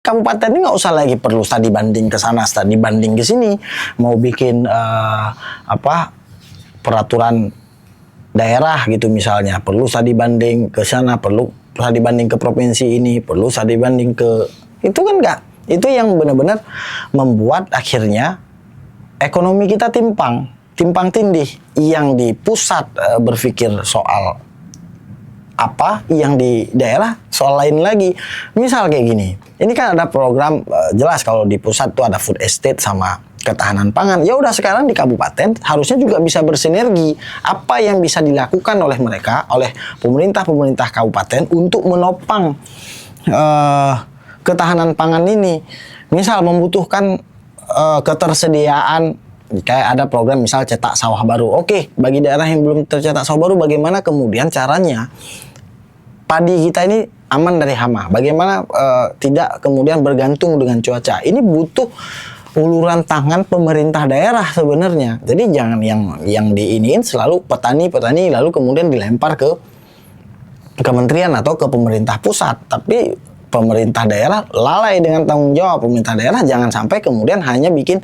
kabupaten ini nggak usah lagi perlu studi banding ke sana, studi banding ke sini, mau bikin peraturan daerah gitu misalnya, perlu studi banding ke sana, perlu studi banding ke provinsi ini, perlu studi banding ke itu kan nggak. Itu yang benar-benar membuat akhirnya ekonomi kita timpang tindih. Yang di pusat berpikir soal apa, yang di daerah soal lain lagi. Misal kayak gini, ini kan ada program jelas kalau di pusat tuh ada food estate sama ketahanan pangan. Ya udah, sekarang di kabupaten harusnya juga bisa bersinergi. Apa yang bisa dilakukan oleh mereka, oleh pemerintah kabupaten untuk menopang ketahanan pangan ini. Misal membutuhkan ketersediaan, kayak ada program misal cetak sawah baru. Oke, bagi daerah yang belum tercetak sawah baru, bagaimana kemudian caranya padi kita ini aman dari hama? Bagaimana tidak kemudian bergantung dengan cuaca? Ini butuh uluran tangan pemerintah daerah sebenarnya. Jadi jangan yang diiniin selalu petani lalu kemudian dilempar ke kementerian atau ke pemerintah pusat. Tapi pemerintah daerah lalai dengan tanggung jawab. Pemerintah daerah jangan sampai kemudian hanya bikin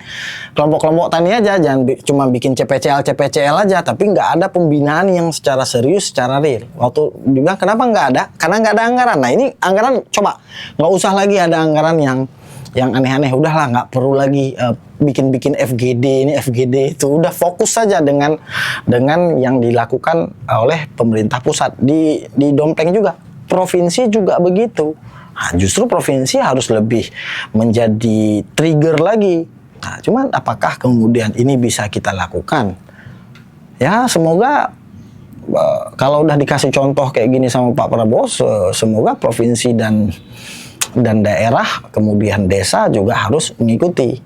kelompok-kelompok tani aja, jangan cuma bikin CPCL aja, tapi nggak ada pembinaan yang secara serius, secara real. Waktu dibilang kenapa nggak ada? Karena nggak ada anggaran. Nah ini anggaran, coba nggak usah lagi ada anggaran yang aneh-aneh. Udahlah, nggak perlu lagi bikin FGD ini FGD itu. Udah fokus saja dengan yang dilakukan oleh pemerintah pusat. Di Dompleng juga, provinsi juga begitu. Nah, justru provinsi harus lebih menjadi trigger lagi. Nah, cuman apakah kemudian ini bisa kita lakukan? Ya, semoga kalau udah dikasih contoh kayak gini sama Pak Prabowo, semoga provinsi dan daerah, kemudian desa juga harus mengikuti.